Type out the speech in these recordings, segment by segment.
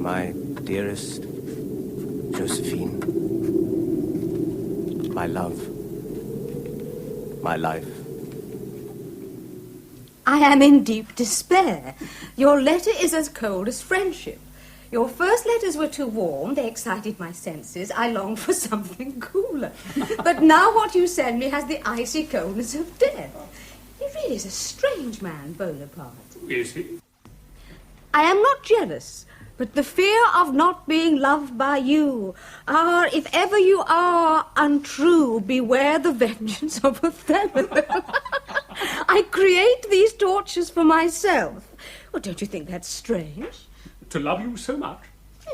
My dearest Josephine, my love, my life. I am in deep despair. Your letter is as cold as friendship. Your first letters were too warm. They excited my senses. I longed for something cooler. But now what you send me has the icy coldness of death. He really is a strange man, Bonaparte. Is he? I am not jealous, but the fear of not being loved by you. Ah, if ever you are untrue, beware the vengeance of Othello. I create these tortures for myself. Well, don't you think that's strange? To love you so much?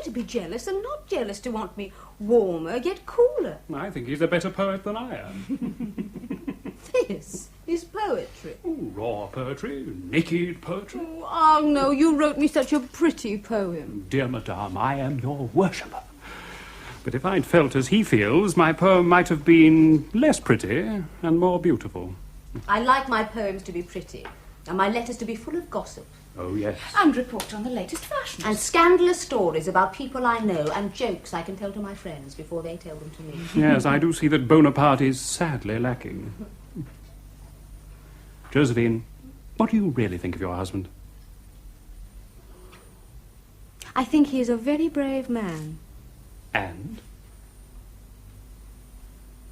To be jealous and not jealous, to want me warmer yet cooler. I think he's a better poet than I am. This is poetry. Oh, raw poetry, naked poetry. Oh, no, you wrote me such a pretty poem. Dear madame, I am your worshipper. But if I'd felt as he feels, my poem might have been less pretty and more beautiful. I like my poems to be pretty, and my letters to be full of gossip. Oh, yes. And report on the latest fashions. And scandalous stories about people I know, and jokes I can tell to my friends before they tell them to me. Yes, I do see that Bonaparte is sadly lacking. Josephine, what do you really think of your husband? I think he is a very brave man. And?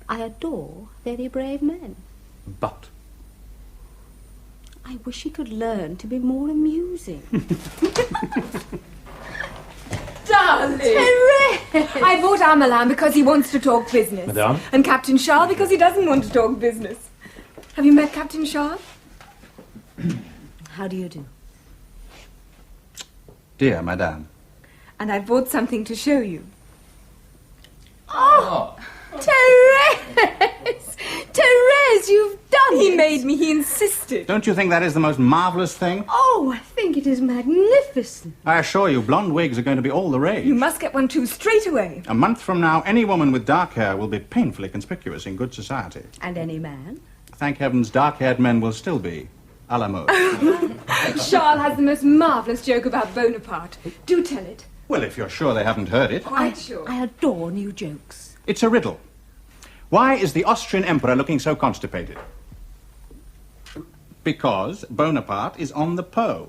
I adore very brave men. But? I wish he could learn to be more amusing. Darling! Therese! I bought our Milan because he wants to talk business. Madame? And Captain Charles because he doesn't want to talk business. Have you met Captain Charles? How do you do? Dear Madame. And I bought something to show you. Oh! Therese! Therese, you've done He it! made me, he insisted. Don't you think that is the most marvellous thing? Oh, I think it is magnificent. I assure you, blonde wigs are going to be all the rage. You must get one too, straight away. A month from now, any woman with dark hair will be painfully conspicuous in good society. And any man? Thank heavens, dark-haired men will still be à la mode. Charles has the most marvellous joke about Bonaparte. Do tell it. Well, if you're sure they haven't heard it. Quite sure. I adore new jokes. It's a riddle. Why is the Austrian emperor looking so constipated? Because Bonaparte is on the Po.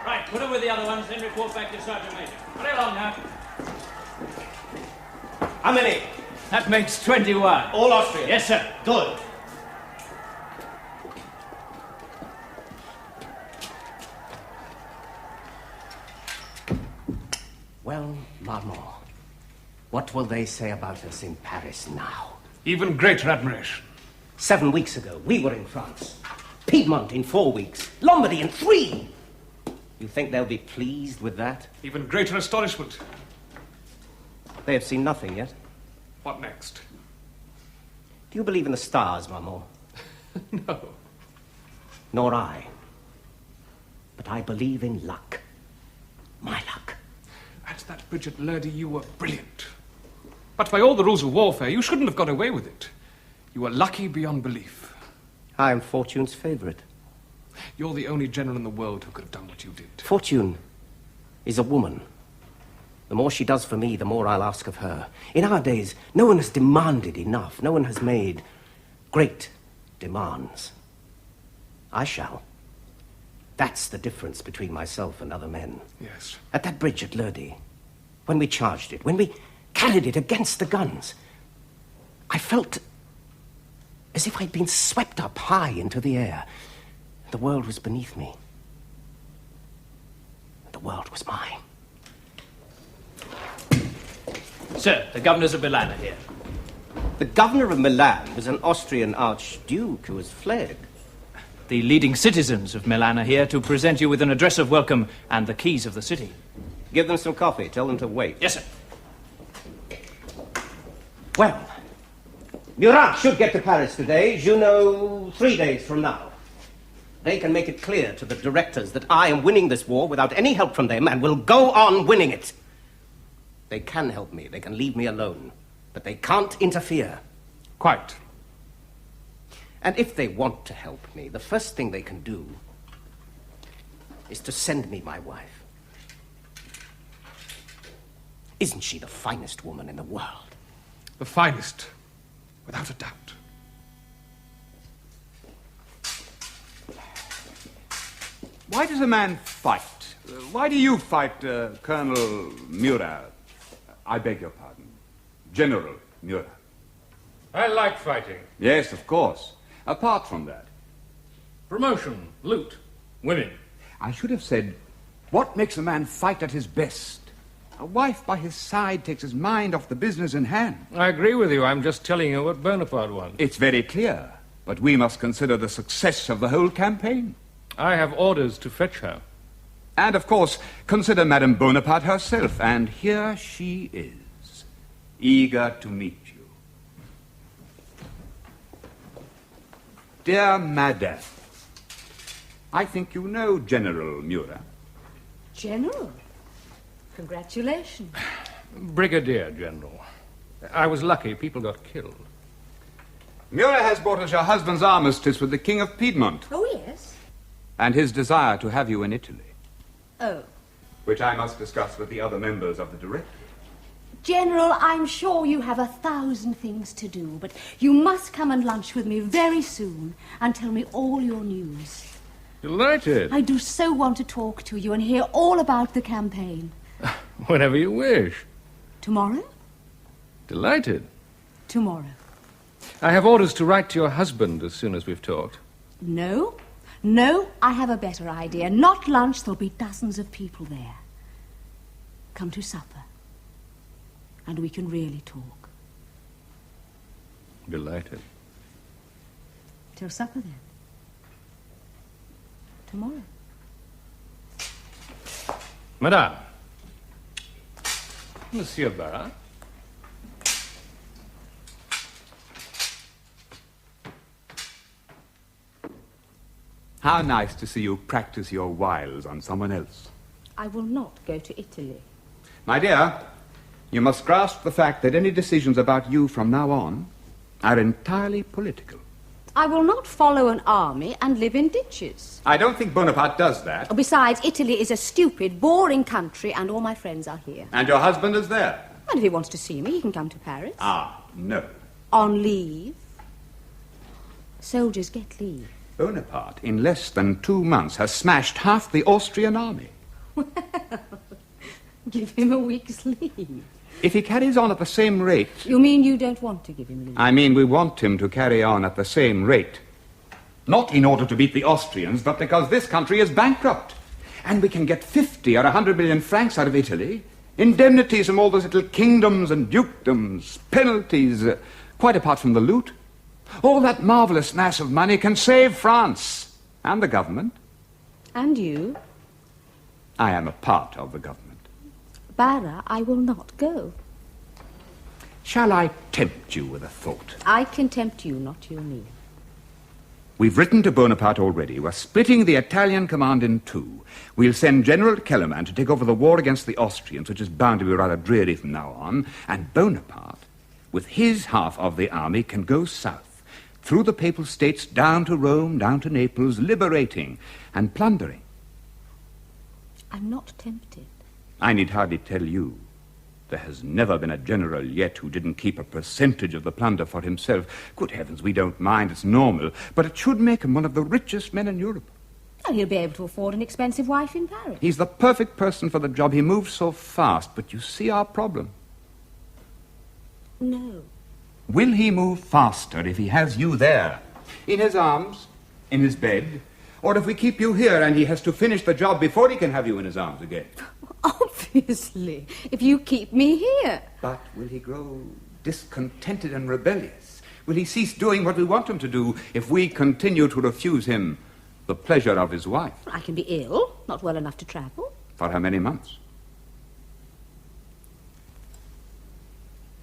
Right, put them with the other ones, then report back to Sergeant Major. Hurry along now. How many? That makes 21. All Austrian? Yes, sir. Good. Well, Maman, what will they say about us in Paris now? Even greater admiration. 7 weeks ago, we were in France. Piedmont in 4 weeks. Lombardy in 3. You think they'll be pleased with that? Even greater astonishment. They have seen nothing yet. What next? Do you believe in the stars, Maman? No. Nor I. But I believe in luck. My luck. At that bridge at Lodi, you were brilliant. But by all the rules of warfare, you shouldn't have got away with it. You were lucky beyond belief. I am Fortune's favourite. You're the only general in the world who could have done what you did. Fortune is a woman. The more she does for me, the more I'll ask of her. In our days, no one has demanded enough. No one has made great demands. I shall. That's the difference between myself and other men. Yes. At that bridge at Lodi, when we charged it, when we carried it against the guns, I felt as if I'd been swept up high into the air. The world was beneath me. The world was mine. Sir, the governors of Milan are here. The governor of Milan was an Austrian archduke who has fled. The leading citizens of Milan are here to present you with an address of welcome and the keys of the city. Give them some coffee. Tell them to wait. Yes, sir. Well, Murat should get to Paris today. Junot 3 days from now. They can make it clear to the directors that I am winning this war without any help from them and will go on winning it. They can help me. They can leave me alone. But they can't interfere. Quite. And if they want to help me, the first thing they can do is to send me my wife. Isn't she the finest woman in the world? The finest, without a doubt. Why does a man fight? Why do you fight, Colonel Murat? I beg your pardon. General Murat. I like fighting. Yes, of course. Apart from that. Promotion, loot, women. I should have said, what makes a man fight at his best? A wife by his side takes his mind off the business in hand. I agree with you. I'm just telling you what Bonaparte wants. It's very clear, but we must consider the success of the whole campaign. I have orders to fetch her. And, of course, consider Madame Bonaparte herself. And here she is, eager to meet you. Dear Madame, I think you know General Murat. General? Congratulations. Brigadier General. I was lucky. People got killed. Murat has brought us your husband's armistice with the King of Piedmont. Oh, yes. And his desire to have you in Italy. Oh. Which I must discuss with the other members of the Directory. General, I'm sure you have 1,000 things to do, but you must come and lunch with me very soon and tell me all your news. Delighted. I do so want to talk to you and hear all about the campaign. Whenever you wish. Tomorrow? Delighted. Tomorrow. I have orders to write to your husband as soon as we've talked. No. No, I have a better idea. Not lunch, there'll be dozens of people there. Come to supper. And we can really talk. Delighted. Till supper, then. Tomorrow. Madame. Monsieur Barra. How nice to see you practice your wiles on someone else. I will not go to Italy. My dear, you must grasp the fact that any decisions about you from now on are entirely political. I will not follow an army and live in ditches. I don't think Bonaparte does that. Besides, Italy is a stupid, boring country, and all my friends are here. And your husband is there. And if he wants to see me, he can come to Paris. Ah, no. On leave. Soldiers get leave. Bonaparte, in less than 2 months, has smashed half the Austrian army. Well, give him a week's leave. If he carries on at the same rate... You mean you don't want to give him leave? I mean we want him to carry on at the same rate. Not in order to beat the Austrians, but because this country is bankrupt. And we can get 50 or 100 million francs out of Italy. Indemnities from all those little kingdoms and dukedoms. Penalties, quite apart from the loot. All that marvellous mass of money can save France. And the government. And you? I am a part of the government. Barra, I will not go. Shall I tempt you with a thought? I can tempt you, not you me. We've written to Bonaparte already. We're splitting the Italian command in two. We'll send General Kellerman to take over the war against the Austrians, which is bound to be rather dreary from now on, and Bonaparte, with his half of the army, can go south, through the Papal States, down to Rome, down to Naples, liberating and plundering. I'm not tempted. I need hardly tell you, there has never been a general yet who didn't keep a percentage of the plunder for himself. Good heavens, we don't mind, it's normal, but it should make him one of the richest men in Europe. Oh, he'll be able to afford an expensive wife in Paris. He's the perfect person for the job. He moves so fast, but you see our problem. No. Will he move faster if he has you there? In his arms? In his bed? Or if we keep you here and he has to finish the job before he can have you in his arms again? Obviously, if you keep me here. But will he grow discontented and rebellious? Will he cease doing what we want him to do if we continue to refuse him the pleasure of his wife? I can be ill, not well enough to travel. For how many months?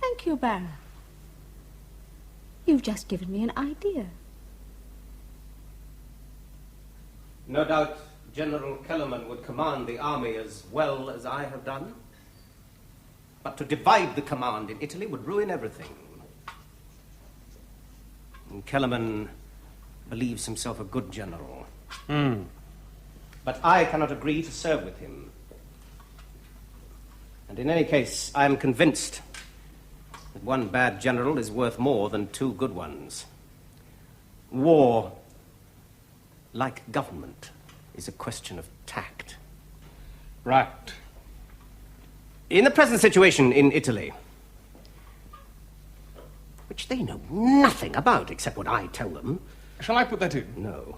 Thank you, Barra. You've just given me an idea. No doubt General Kellerman would command the army as well as I have done. But to divide the command in Italy would ruin everything. And Kellerman believes himself a good general. But I cannot agree to serve with him. And in any case, I am convinced that one bad general is worth more than two good ones. War, like government, is a question of tact. Right. In the present situation in Italy, which they know nothing about except what I tell them. Shall I put that in? No.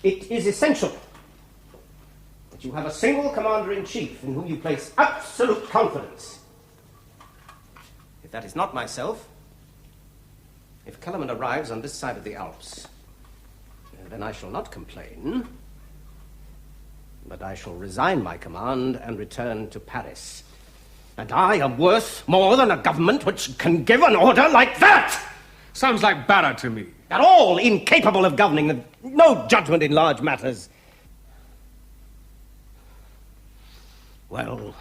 It is essential that you have a single commander-in-chief in whom you place absolute confidence. If that is not myself, if Kellerman arrives on this side of the Alps, then I shall not complain, but I shall resign my command and return to Paris. And I am worth more than a government which can give an order like that! Sounds like Barra to me. At all incapable of governing, and no judgment in large matters. Well,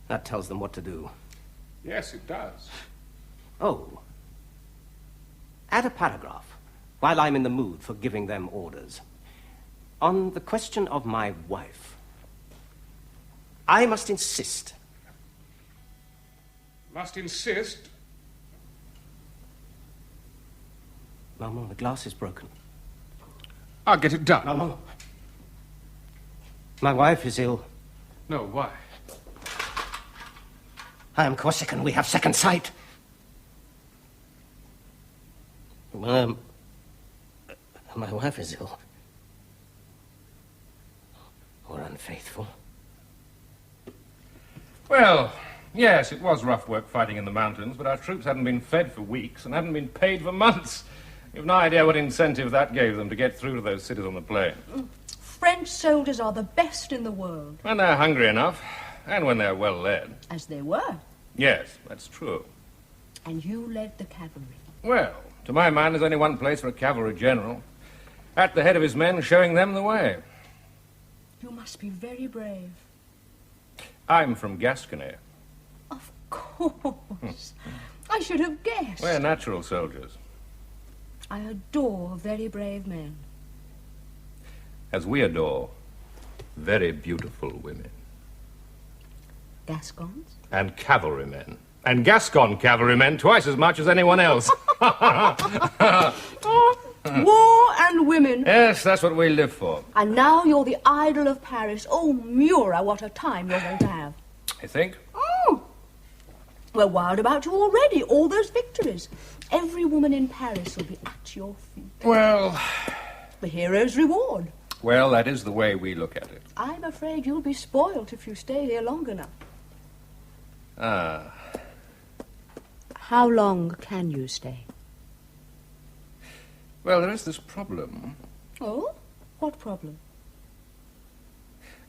that tells them what to do. Yes, it does. Oh. Add a paragraph, while I'm in the mood for giving them orders. On the question of my wife, I must insist. Must insist? Maman, the glass is broken. I'll get it done. Maman. My wife is ill. No, why? I am Corsican. We have second sight. My wife is ill. Or unfaithful. Well, yes, it was rough work fighting in the mountains, but our troops hadn't been fed for weeks and hadn't been paid for months. You've no idea what incentive that gave them to get through to those cities on the plain. French soldiers are the best in the world. When they're hungry enough, and when they're well led. As they were. Yes, that's true. And you led the cavalry. Well, to my mind, there's only one place for a cavalry general. At the head of his men, showing them the way. You must be very brave. I'm from Gascony. Of course. I should have guessed. We're natural soldiers. I adore very brave men. As we adore very beautiful women. Gascons? And cavalrymen. And Gascon cavalrymen twice as much as anyone else. War and women. Yes, that's what we live for. And now you're the idol of Paris. Oh, Murat, what a time you're going to have. You think? Oh. We're wild about you already. All those victories. Every woman in Paris will be at your feet. Well... The hero's reward. Well, that is the way we look at it. I'm afraid you'll be spoilt if you stay here long enough. Ah. How long can you stay? Well, there is this problem. Oh? What problem?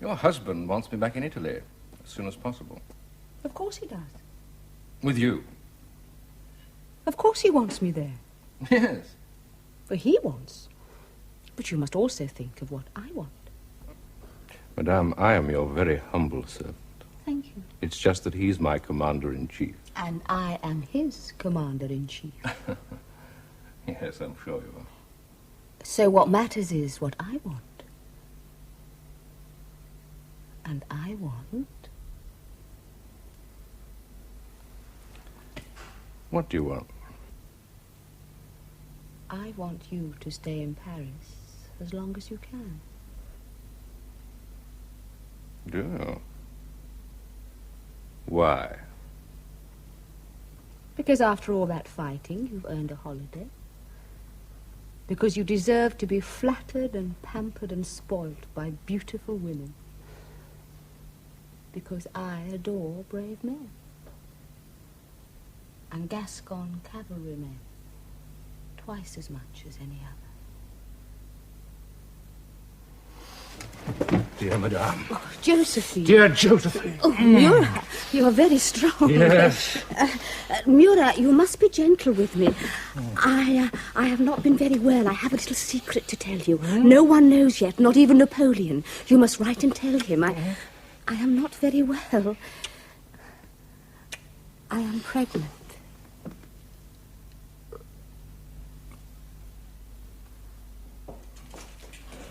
Your husband wants me back in Italy as soon as possible. Of course he does. With you. Of course he wants me there. Yes. For he wants. But you must also think of what I want. Madame, I am your very humble servant. Thank you. It's just that he's my commander-in-chief. And I am his commander-in-chief. Yes, I'm sure you are. So what matters is what I want. And I want... What do you want? I want you to stay in Paris as long as you can. Do you? Why? Because after all that fighting, you've earned a holiday. Because you deserve to be flattered and pampered and spoilt by beautiful women. Because I adore brave men. And Gascon cavalrymen. Twice as much as any other. Dear Madame. Oh, Josephine. Dear Josephine. Oh, Murat, you are very strong. Yes. Murat, you must be gentle with me. I have not been very well. I have a little secret to tell you. No one knows yet, not even Napoleon. You must write and tell him. I am not very well. I am pregnant.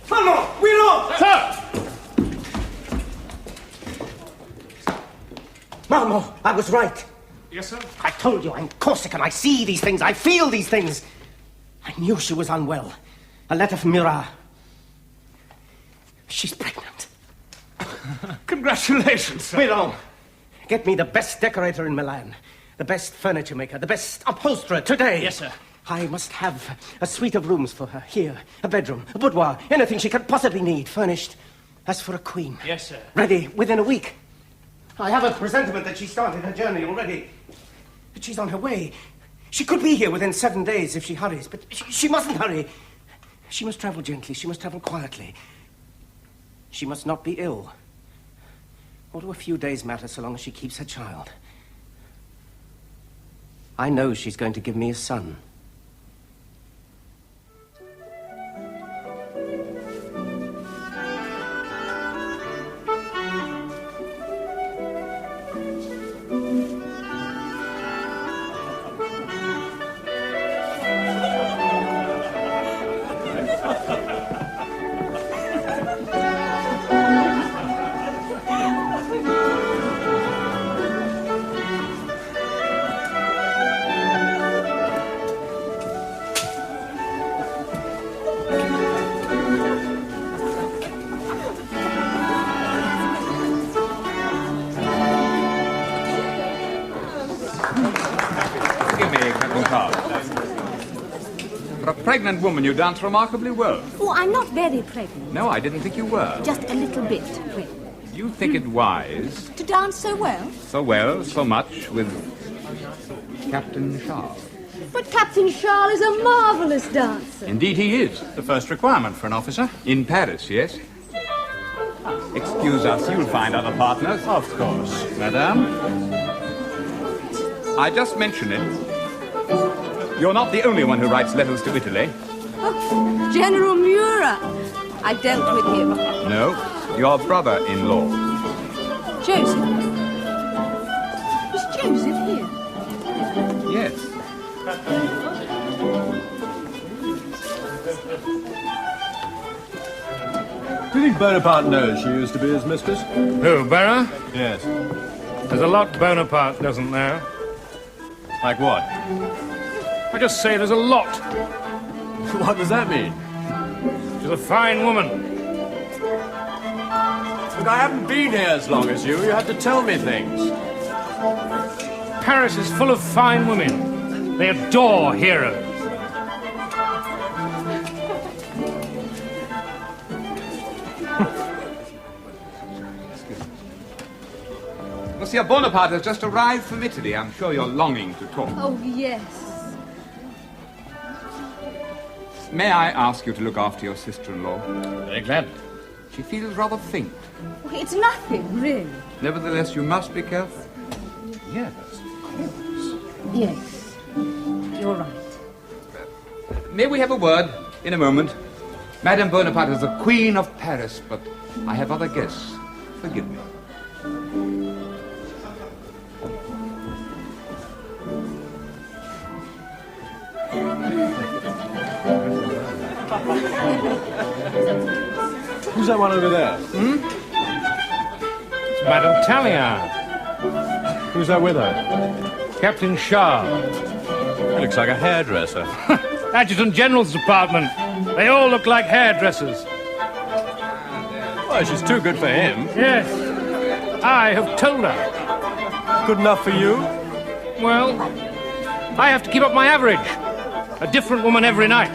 Maman, Whitelaw! Sir! Maman, I was right. Yes, sir? I told you I'm Corsican. I see these things. I feel these things. I knew she was unwell. A letter from Murat. She's pregnant. Congratulations, sir. Whitelaw, get me the best decorator in Milan, the best furniture maker, the best upholsterer today. Yes, sir. I must have a suite of rooms for her. Here, a bedroom, a boudoir, anything she could possibly need, furnished as for a queen. Yes, sir. Ready within a week. I have a presentiment that she started her journey already. But she's on her way. She could be here within 7 days if she hurries, but she mustn't hurry. She must travel gently. She must travel quietly. She must not be ill. What do a few days matter so long as she keeps her child? I know she's going to give me a son. For a pregnant woman, you dance remarkably well. Oh, I'm not very pregnant. No, I didn't think you were. Just a little bit pregnant. You think it wise, To dance so well? so much with Captain Charles. But Captain Charles is a marvellous dancer. Indeed he is. The first requirement for an officer. In Paris, yes? Excuse us, you'll find other partners. Of course, madame. I just mention it. You're not the only one who writes letters to Italy. Oh, General Murat. I dealt with him. No, your brother-in-law. Joseph. Is Joseph here? Yes. Do you think Bonaparte knows she used to be his mistress? Who, Barra? Yes. There's a lot Bonaparte doesn't know. Like what? I just say there's a lot. What does that mean? She's a fine woman. Look, I haven't been here as long as you. You have to tell me things. Paris is full of fine women. They adore heroes. Monsieur Bonaparte has just arrived from Italy. I'm sure you're longing to talk. Oh, yes. May I ask you to look after your sister-in-law? Very glad. She feels rather faint. It's nothing, really. Nevertheless, you must be careful. Yes. Yes. You're right. May we have a word in a moment? Madame Bonaparte is the Queen of Paris, but I have other guests. Forgive me. Who's that one over there? It's Madame Tallien. Who's that with her? Captain Charles. He looks like a hairdresser. Adjutant General's department. They all look like hairdressers. Well, she's too good for him. Yes. I have told her. Good enough for you? Well, I have to keep up my average. A different woman every night.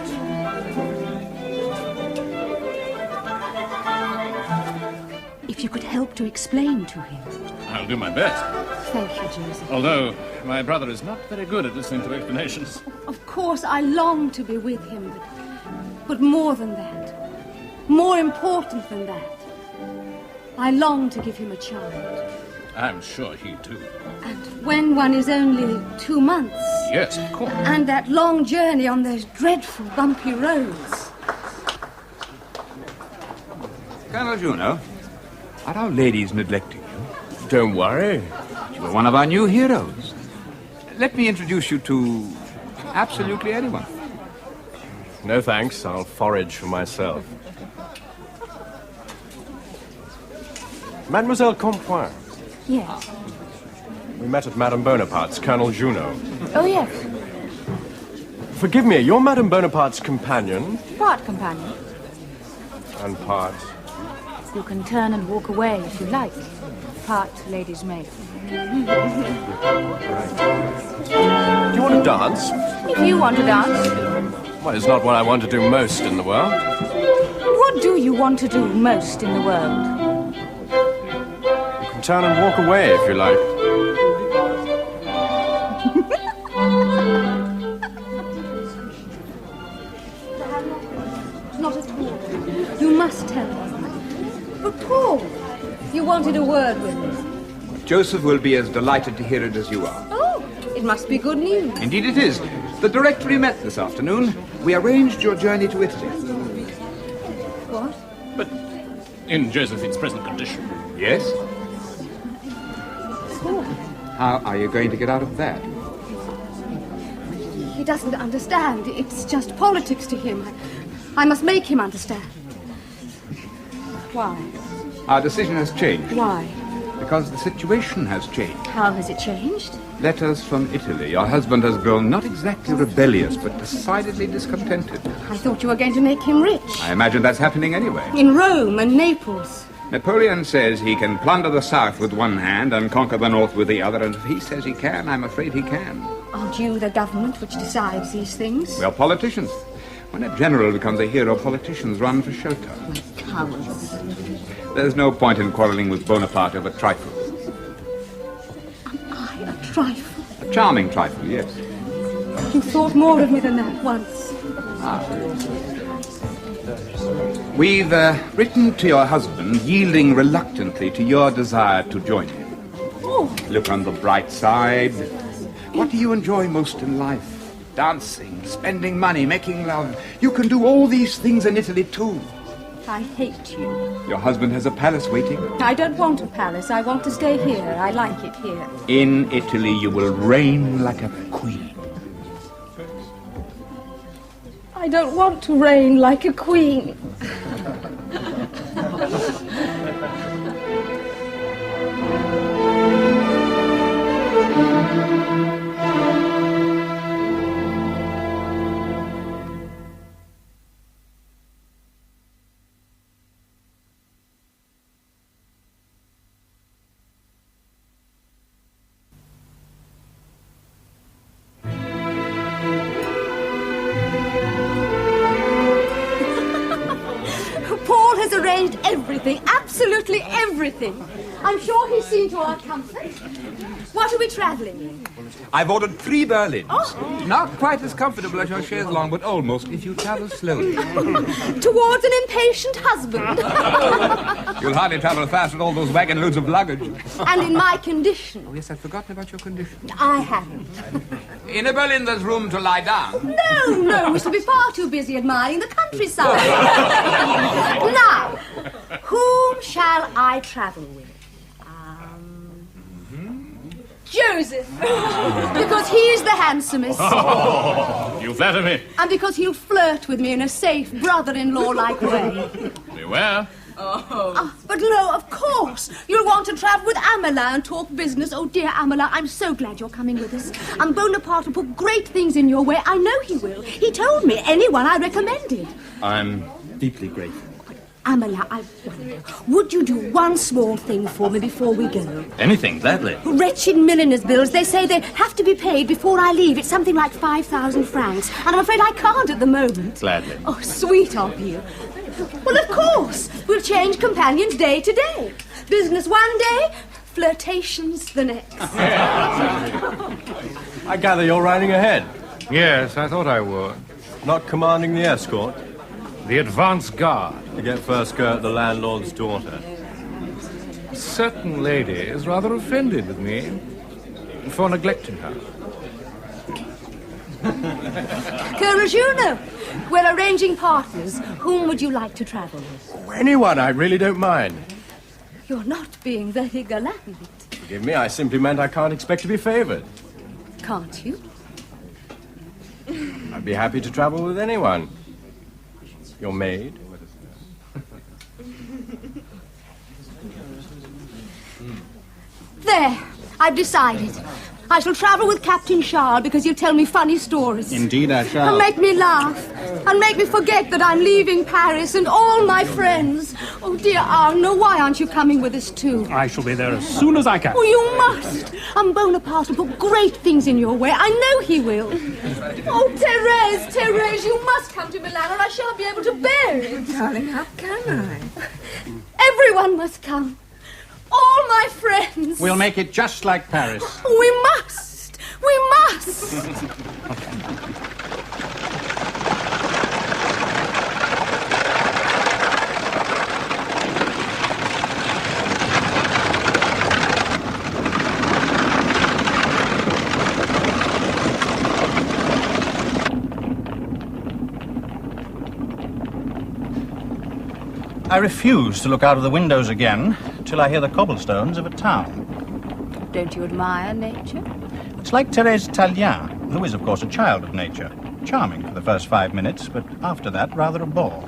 If you could help to explain to him. I'll do my best. Thank you, Joseph. Although my brother is not very good at listening to explanations. Of course, I long to be with him, but more than that, more important than that, I long to give him a child. I'm sure he too. And when one is only 2 months, Yes, of course. and that long journey on those dreadful bumpy roads. Colonel Juno, Are our ladies neglecting you? Don't worry. You are one of our new heroes. Let me introduce you to absolutely anyone. No thanks, I'll forage for myself. Mademoiselle Compoint. Yes. We met at Madame Bonaparte's, Colonel Junot. Oh, yes. Forgive me, you're Madame Bonaparte's companion? Part companion. And part... You can turn and walk away if you like. Part lady's maid. Do you want to dance? If you want to dance. Well, it's not what I want to do most in the world. What do you want to do most in the world? You can turn and walk away if you like. Not at all. You must tell us. But Paul, you wanted a word with me. Joseph will be as delighted to hear it as you are. Oh, it must be good news. Indeed it is. The directory met this afternoon. We arranged your journey to Italy. What? But in Josephine's present condition. Yes? How are you going to get out of that? He doesn't understand. It's just politics to him. I must make him understand. Why? Our decision has changed. Why? Because the situation has changed. How has it changed? Letters from Italy. Your husband has grown not exactly rebellious, but decidedly discontented. I thought you were going to make him rich. I imagine that's happening anyway. In Rome and Naples. Napoleon says he can plunder the south with one hand and conquer the north with the other, and if he says he can, I'm afraid he can. Aren't you the government which decides these things? We are politicians. When a general becomes a hero, politicians run for shelter. Cowards. There's no point in quarreling with Bonaparte over trifles. Am I a trifle? A charming trifle, yes. You thought more of me than that once. We've written to your husband, yielding reluctantly to your desire to join him. Oh. Look on the bright side. What do you enjoy most in life? Dancing, spending money, making love. You can do all these things in Italy too. I hate you. Your husband has a palace waiting. I don't want a palace. I want to stay here. I like it here. In Italy you will reign like a queen. I don't want to reign like a queen. Arranged everything, absolutely everything. I'm sure he's seen to our comfort. What are we travelling in? I've ordered 3 berlins. Oh. Not quite as comfortable as your chaise longue, but almost if you travel slowly. Towards an impatient husband. You'll hardly travel fast with all those wagon loads of luggage. And in my condition. Oh, yes, I'd forgotten about your condition. I haven't. In a berlin, there's room to lie down. No, we shall be far too busy admiring the countryside. Now, whom shall I travel with? Joseph. Because he's the handsomest. Oh, you flatter me. And because he'll flirt with me in a safe, brother-in-law-like way. Beware. But no, of course. You'll want to travel with Amela and talk business. Oh, dear Amela, I'm so glad you're coming with us. And Bonaparte will put great things in your way. I know he will. He told me anyone I recommended. I'm deeply grateful. Amela, I wonder, would you do one small thing for me before we go? Anything, gladly. Wretched milliner's bills. They say they have to be paid before I leave. It's something like 5,000 francs. And I'm afraid I can't at the moment. Gladly. Oh, sweet of you. Well, of course. We'll change companions day to day. Business one day, flirtations the next. I gather you're riding ahead. Yes, I thought I would. Not commanding the escort? The advance guard. To get first go at the landlord's daughter. A certain lady is rather offended with me for neglecting her. Colonel Juno, we're arranging partners. Whom would you like to travel with? Anyone, I really don't mind. You're not being very gallant. Forgive me, I simply meant I can't expect to be favoured. Can't you? I'd be happy to travel with anyone. Your maid. There, I've decided. I shall travel with Captain Charles because he'll tell me funny stories. Indeed I shall. And make me laugh. And make me forget that I'm leaving Paris and all my friends. Oh, dear Arno, why aren't you coming with us too? I shall be there as soon as I can. Oh, you must. And Bonaparte will put great things in your way. I know he will. Oh, Therese, you must come to Milan or I shan't be able to bear it. Darling, how can I? Everyone must come. All my friends. We'll make it just like Paris. We must. We must. I refuse to look out of the windows again till I hear the cobblestones of a town. Don't you admire nature? It's like Thérèse Tallien, who is, of course, a child of nature. Charming for the first 5 minutes, but after that, rather a bore.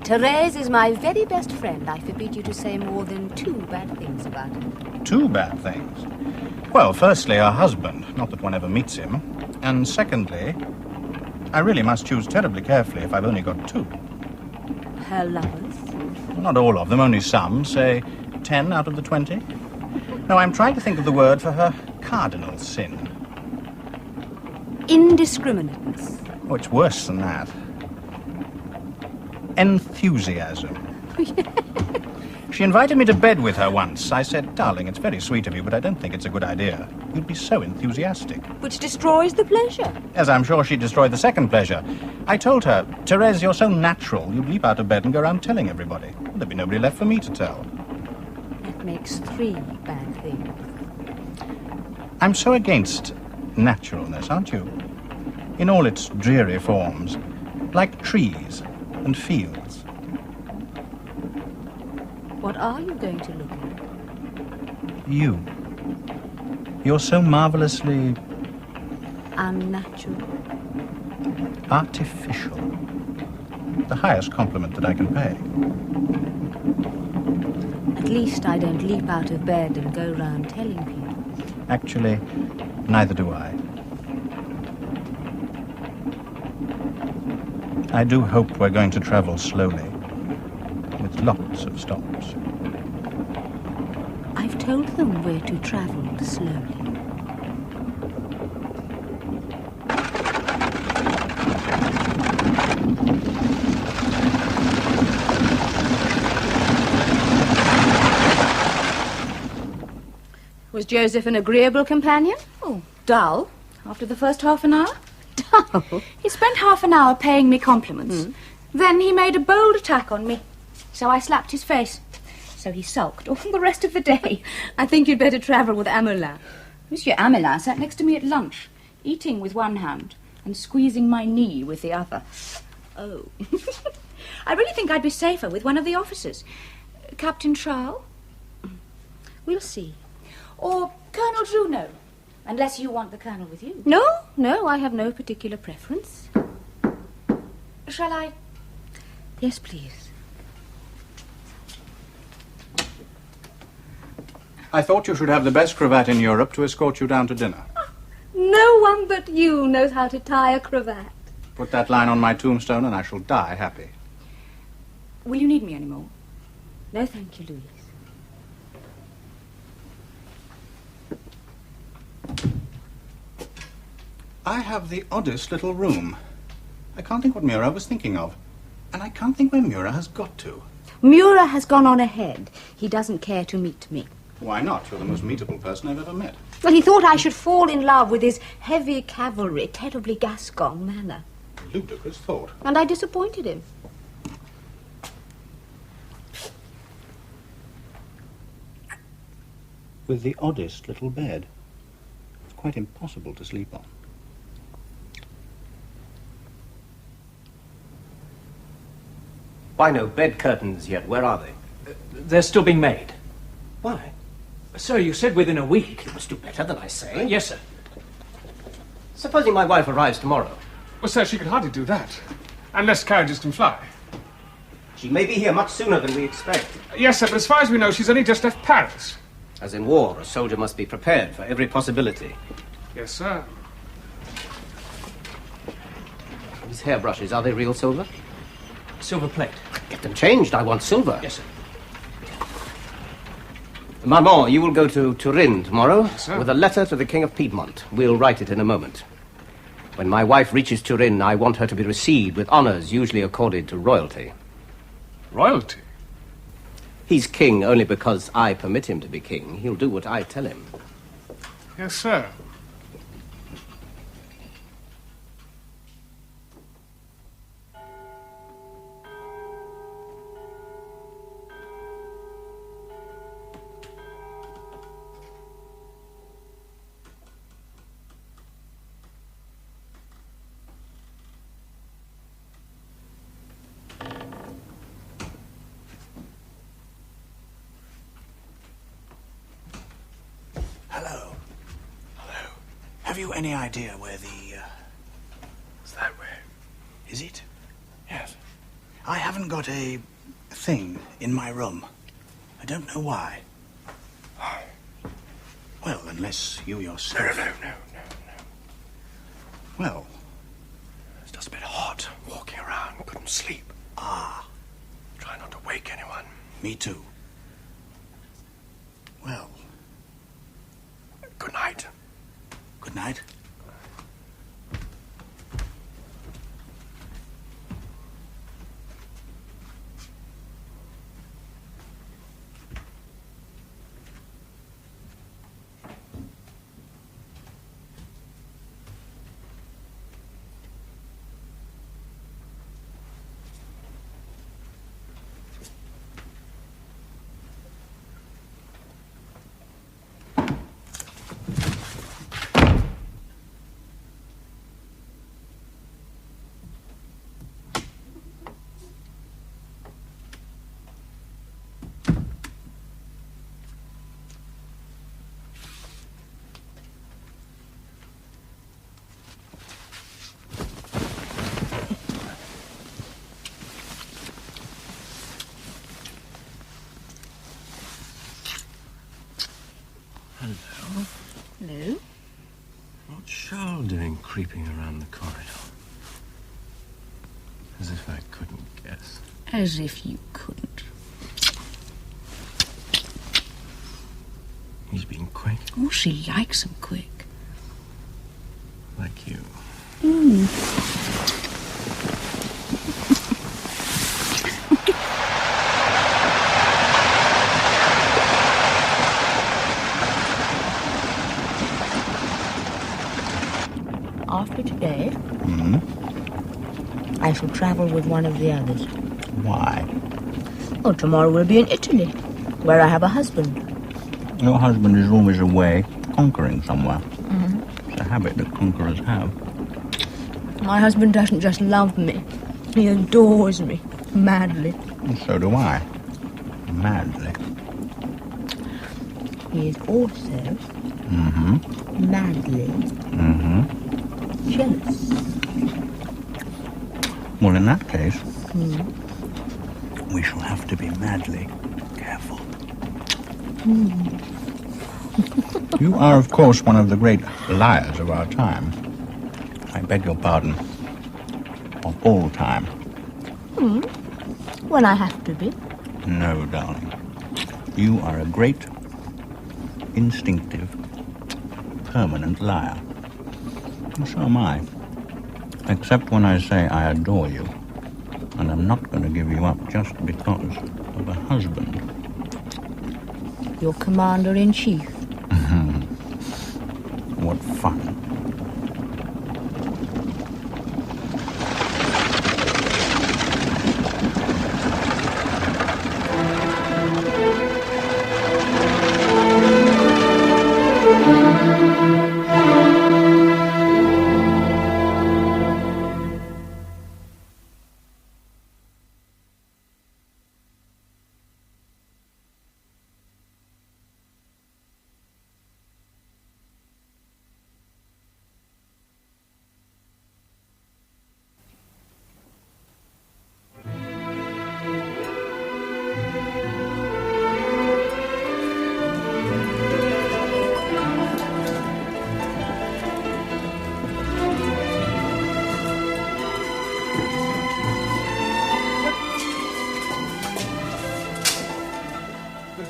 Therese is my very best friend. I forbid you to say more than 2 bad things about her. 2 bad things? Well, firstly, her husband. Not that one ever meets him. And secondly, I really must choose terribly carefully if I've only got 2. Her lovers? Not all of them, only some, say 10 out of the 20. No, I'm trying to think of the word for her cardinal sin. Indiscriminateness. Oh, it's worse than that. Enthusiasm. She invited me to bed with her once. I said, darling, it's very sweet of you, but I don't think it's a good idea. You'd be so enthusiastic. Which destroys the pleasure. As I'm sure she destroyed the second pleasure. I told her, Therese, you're so natural, you'd leap out of bed and go around telling everybody. There'd be nobody left for me to tell. That makes 3 bad things. I'm so against naturalness, aren't you? In all its dreary forms, like trees and fields. What are you going to look at? You. You're so marvelously... unnatural. artificial. The highest compliment that I can pay. At least I don't leap out of bed and go round telling people. Actually, neither do I. I do hope we're going to travel slowly, with lots of stops. I've told them we're to travel slowly. Was Joseph an agreeable companion? Oh, dull. After the first half an hour. Dull? He spent half an hour paying me compliments. Then he made a bold attack on me. So I slapped his face. So he sulked all the rest of the day. I think you'd better travel with Amelin. Monsieur Amelin sat next to me at lunch, eating with one hand and squeezing my knee with the other. Oh. I really think I'd be safer with one of the officers. Captain Charles? We'll see. Or Colonel Juno, unless you want the Colonel with you. No, I have no particular preference. Shall I? Yes, please. I thought you should have the best cravat in Europe to escort you down to dinner. No one but you knows how to tie a cravat. Put that line on my tombstone and I shall die happy. Will you need me any more? No, thank you, Louise. I have the oddest little room. I can't think what Murat was thinking of. And I can't think where Murat has got to. Murat has gone on ahead. He doesn't care to meet me. Why not? You're the most meetable person I've ever met. Well, he thought I should fall in love with his heavy cavalry, terribly Gascon manner. Ludicrous thought. And I disappointed him. With the oddest little bed. It's quite impossible to sleep on. Why no bed curtains yet? Where are they? They're still being made. Why? Sir, you said within a week. You must do better than I say. Yes, sir. Supposing my wife arrives tomorrow. Well, sir, she could hardly do that. Unless carriages can fly. She may be here much sooner than we expect. Yes, sir, but as far as we know, she's only just left Paris. As in war, a soldier must be prepared for every possibility. Yes, sir. These hairbrushes, are they real silver? Silver plate. Get them changed. I want silver. Yes, sir. Maman, you will go to Turin tomorrow sir. with a letter to the King of Piedmont. We'll write it in a moment. When my wife reaches Turin, I want her to be received with honors usually accorded to royalty. Royalty? He's king only because I permit him to be king. He'll do what I tell him. Yes, sir. Hello. Hello. Have you any idea where the, It's that way. Is it? Yes. I haven't got a thing in my room. I don't know why. Why? Well, unless you yourself... No. Well, It's just a bit hot walking around. Couldn't sleep. Try not to wake anyone. me too. Well, Good night. good night. Hello? What's Charles doing creeping around the corridor? As if I couldn't guess. As if you couldn't. He's been quick, Oh, she likes him quick. like you. After today, I shall travel with one of the others. Why? Oh, tomorrow we'll be in Italy, where I have a husband. Your husband is always away, conquering somewhere. It's a habit that conquerors have. My husband doesn't just love me, he adores me madly. And so do I. Madly. He is also madly jealous. Well, in that case, we shall have to be madly careful. You are, of course, one of the great liars of our time. I beg your pardon. Of all time. When I have to be. No, darling. You are a great, instinctive, permanent liar. And so am I. Except when I say I adore you. And I'm not going to give you up just because of a husband. Your commander-in-chief. What fun.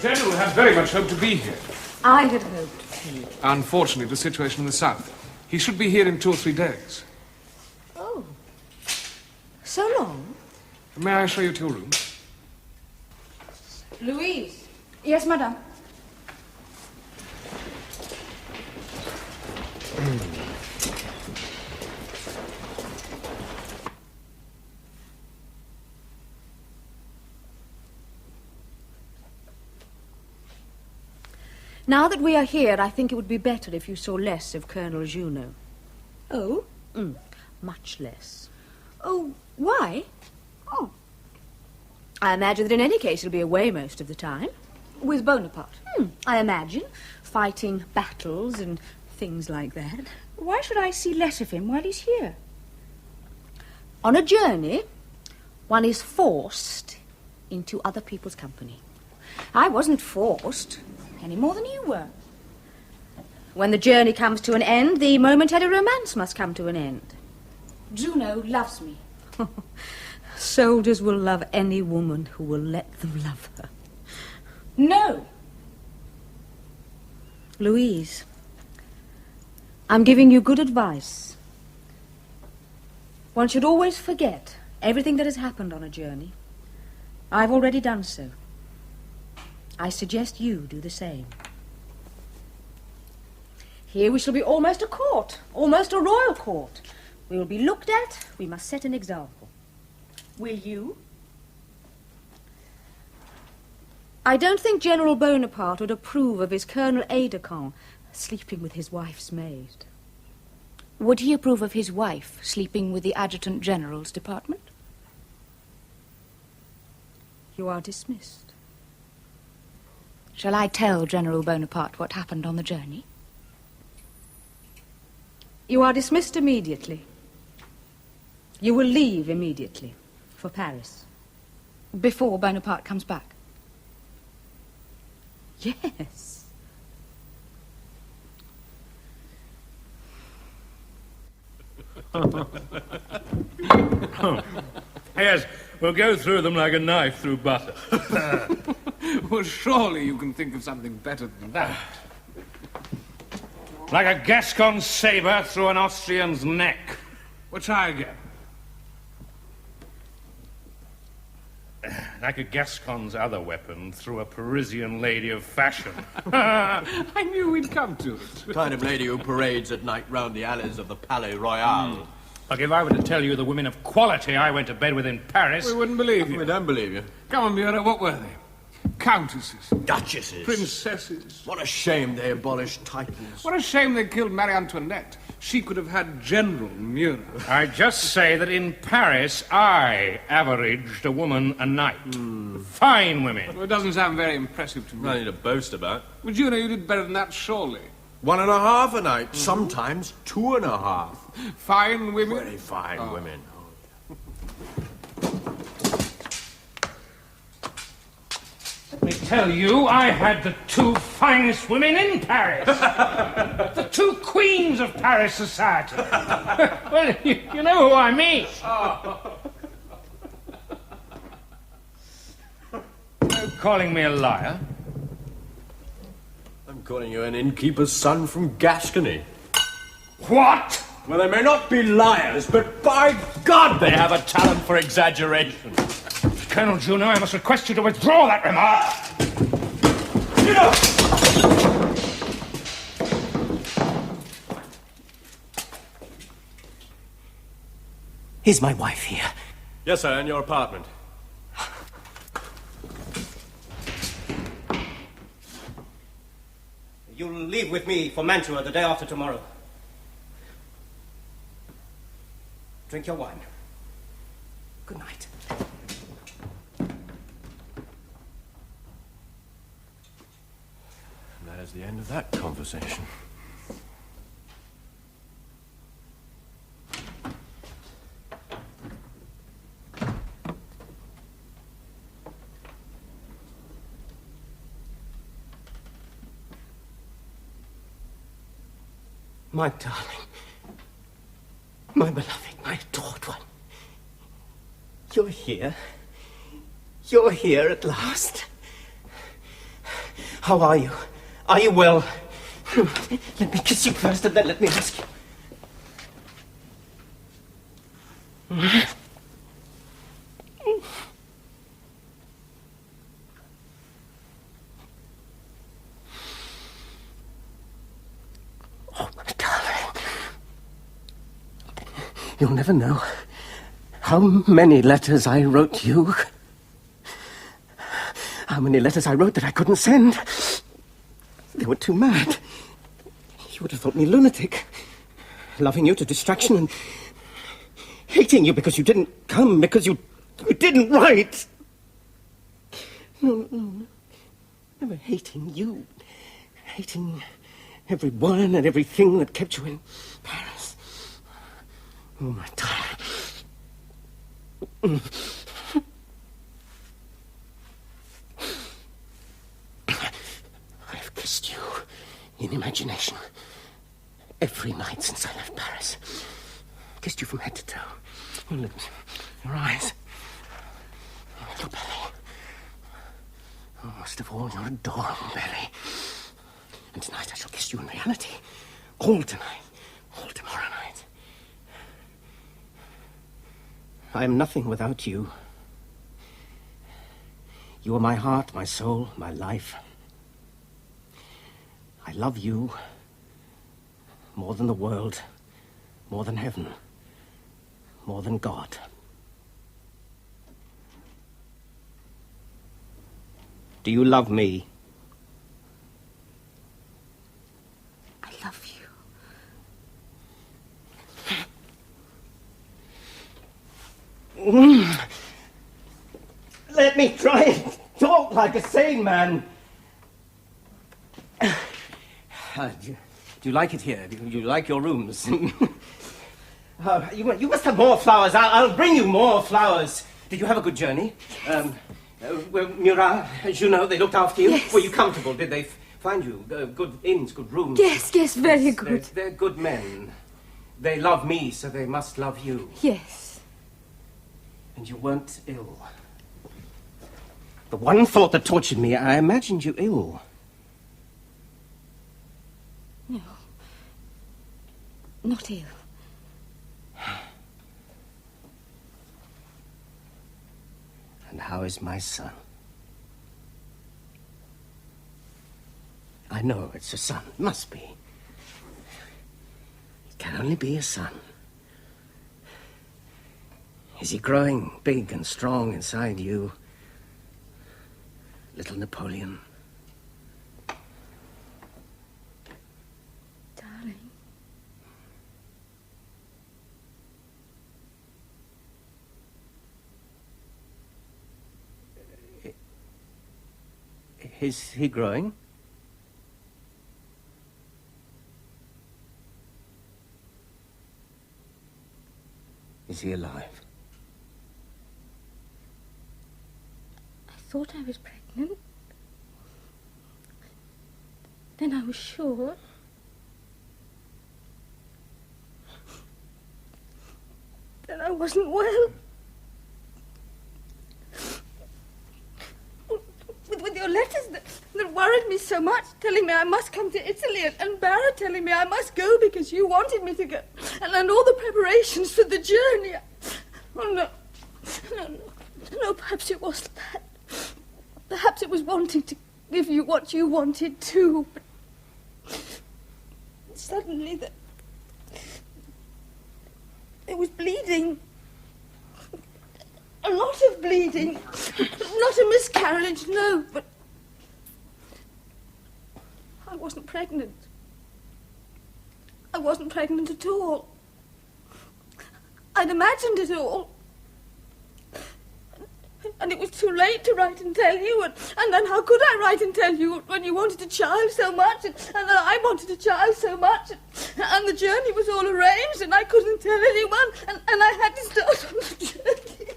General had very much hoped to be here. I had hoped too. Unfortunately, the situation in the south. He should be here in 2 or 3 days. Oh. So long? May I show you to your room? Louise. Yes, madame. Now that we are here, I think it would be better if you saw less of Colonel Juno. Oh? Much less. Oh, why? Oh. I imagine that in any case he'll be away most of the time. With Bonaparte? I imagine. Fighting battles and things like that. Why should I see less of him while he's here? On a journey, one is forced into other people's company. I wasn't forced, any more than you were. When the journey comes to an end, the momentary romance must come to an end. Juno loves me. Soldiers will love any woman who will let them love her. No. Louise, I'm giving you good advice. One should always forget everything that has happened on a journey. I've already done so. I suggest you do the same. Here we shall be almost a court, almost a royal court. We will be looked at. We must set an example. Will you? I don't think General Bonaparte would approve of his Colonel Aide-de-camp sleeping with his wife's maid. Would he approve of his wife sleeping with the Adjutant General's department? You are dismissed. Shall I tell General Bonaparte what happened on the journey? You are dismissed immediately. You will leave immediately for Paris. Before Bonaparte comes back? Yes. Yes, we'll go through them like a knife through butter. Well, surely you can think of something better than that. Like a Gascon sabre through an Austrian's neck. Well, try again. Like a Gascon's other weapon through a Parisian lady of fashion. I knew we'd come to it. The kind of lady who parades at night round the alleys of the Palais Royal. Like if I were to tell you the women of quality I went to bed with in Paris... We wouldn't believe you. We don't believe you. Come on, Bureau, what were they? Countesses. Duchesses. Princesses. What a shame they abolished titles. What a shame they killed Marie Antoinette. She could have had General Murat. I just say that in Paris, I averaged a woman a night. Fine women. Well, it doesn't sound very impressive to me. Nothing to boast about. Well, Juno, you did better than that, surely. 1.5 a night, sometimes 2.5. Fine women? Very fine women. Let me tell you, I had the 2 finest women in Paris. The 2 queens of Paris society. Well, you know who I mean. You're calling me a liar? I'm calling you an innkeeper's son from Gascony. What? Well, they may not be liars, but by God, they have a talent for exaggeration. Colonel Juno, I must request you to withdraw that remark. Juno! Is my wife here? Yes, sir, in your apartment. You'll leave with me for Mantua the day after tomorrow. Drink your wine. Good night. And that is the end of that conversation. My darling, my beloved, my adored one. You're here. You're here at last. How are you? Are you well? Let me kiss you first, and then let me ask you. Oh, my darling. You'll never know how many letters I wrote you. How many letters I wrote that I couldn't send. They were too mad. You would have thought me lunatic. Loving you to distraction and hating you because you didn't come, because you didn't write. No. Never hating you. Hating everyone and everything that kept you in Paris. Oh, my darling. I've kissed you in imagination every night since I left Paris. Kissed you from head to toe. Your lips, your eyes, your belly. Oh, most of all, your adorable belly. And tonight I shall kiss you in reality. All tonight. All tomorrow night. I am nothing without you. You are my heart, my soul, my life. I love you more than the world, more than heaven, more than God. Do you love me? I love you. Let me try and talk like a sane man. Do you like it here? Do you like your rooms? You must have more flowers. I'll bring you more flowers. Did you have a good journey? Murat, Junot, they looked after you? Yes. Were you comfortable? Did they find you good inns, good rooms? Yes, very good. They're good men. They love me, so they must love you. Yes. And you weren't ill. The one thought that tortured me, I imagined you ill. No. Not ill. And how is my son? I know it's a son. It must be. It can only be a son. Is he growing big and strong inside you? Little Napoleon. Darling. Is he growing? Is he alive? I thought I was pregnant. Then I was sure. Then I wasn't well. With your letters that worried me so much, telling me I must come to Italy, and Barra telling me I must go because you wanted me to go, and all the preparations for the journey. Oh, no, perhaps it wasn't that. Perhaps it was wanting to give you what you wanted too, but suddenly there was bleeding. A lot of bleeding. Not a miscarriage, no, but I wasn't pregnant. I wasn't pregnant at all. I'd imagined it all. And it was too late to write and tell you, and then how could I write and tell you when you wanted a child so much, and I wanted a child so much, and the journey was all arranged, and I couldn't tell anyone, and I had to start on the journey.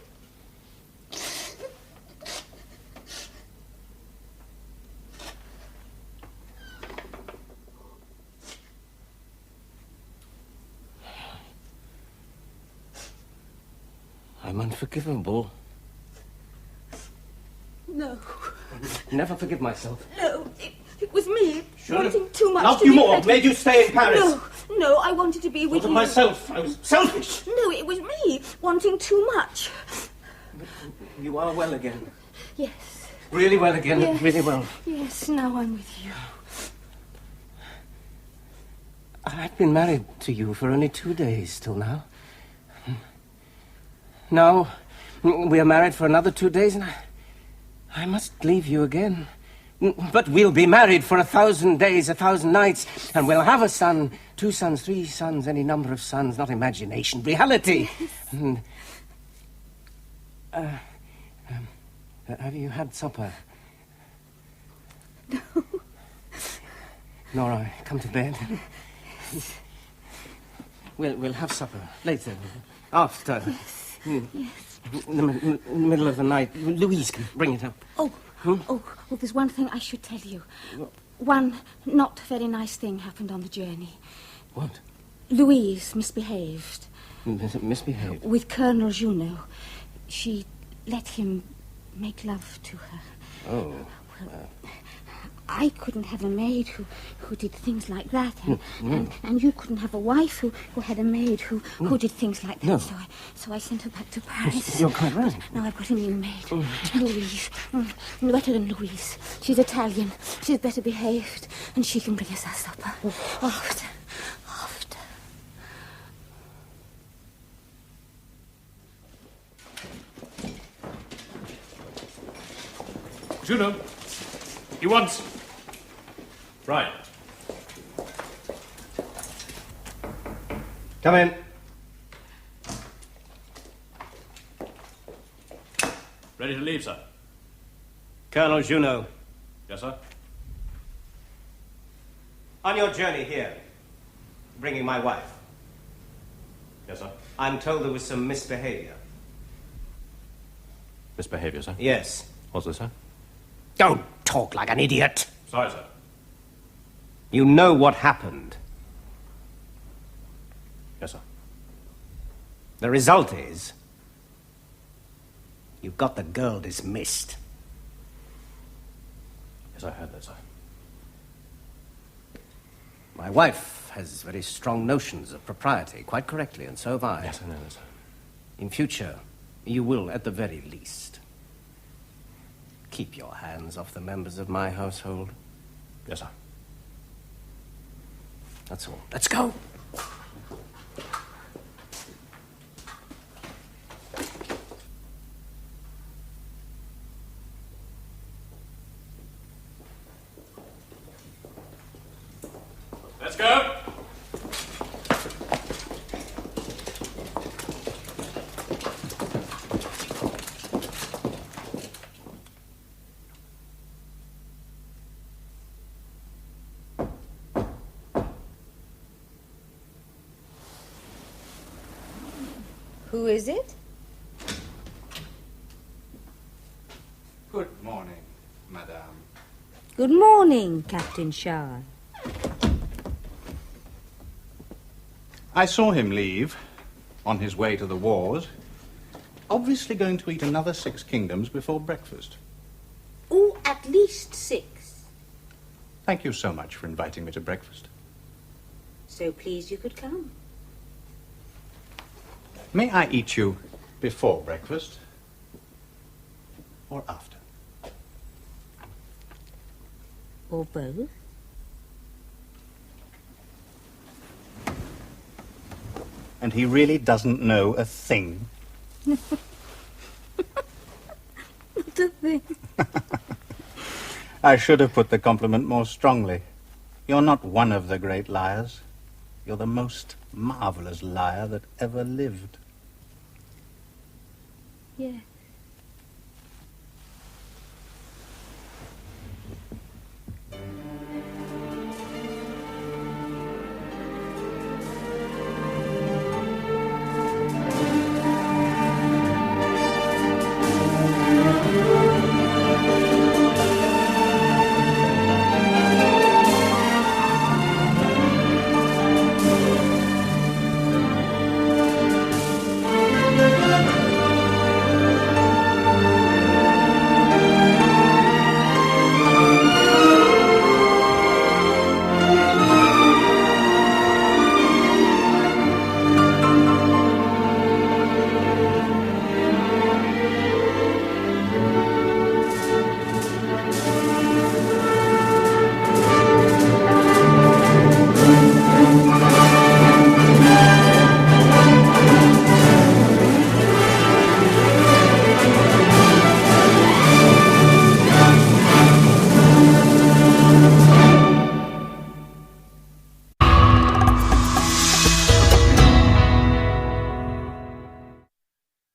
I'm unforgivable. No. Never forgive myself. No. No, it was me. Wanting too much Loved to you be more, petted. made you stay in Paris. No, I wanted to be with Thought of you. myself. I was selfish. No, it was me, wanting too much. You are well again. Yes. Really well again. Yes. Really well. Yes, now I'm with you. I've been married to you for only 2 days till now. Now, we are married for another 2 days, and I must leave you again. But we'll be married for 1,000 days, 1,000 nights, and we'll have a son, 2 sons, 3 sons, any number of sons, not imagination, reality. And, have you had supper? No. Nora, come to bed. We'll have supper later, after. Yes. In the middle of the night. Louise can bring it up. Oh, there's one thing I should tell you. One not very nice thing happened on the journey. What? Louise misbehaved. Misbehaved? With Colonel Junot. She let him make love to her. Oh. Well, I couldn't have a maid who did things like that, No. and you couldn't have a wife who had a maid who did things like that. No. So I sent her back to Paris. You're quite right. Now I've got a new maid, Louise. Better than Louise. She's Italian. She's better behaved, and she can bring us our supper. After. Juno, he wants... Right. Come in. Ready to leave, sir? Colonel Junot. Yes, sir? On your journey here, bringing my wife. Yes, sir? I'm told there was some misbehavior. Misbehavior, sir? Yes. What's this, sir? Don't talk like an idiot. Sorry, sir. You know what happened. Yes, sir. The result is... you've got the girl dismissed. Yes, I heard that, sir. My wife has very strong notions of propriety, quite correctly, and so have I. Yes, I know that, sir. In future, you will, at the very least, keep your hands off the members of my household. Yes, sir. That's all. Let's go. Let's go. Who is it? Good morning, madame. Good morning, Captain Shah. I saw him leave on his way to the wars. Obviously going to eat another 6 kingdoms before breakfast. Oh, at least 6. Thank you so much for inviting me to breakfast. So pleased you could come. May I eat you before breakfast or after? Or both? And he really doesn't know a thing. Not a thing. I should have put the compliment more strongly. You're not one of the great liars. You're the most marvelous liar that ever lived. Yes.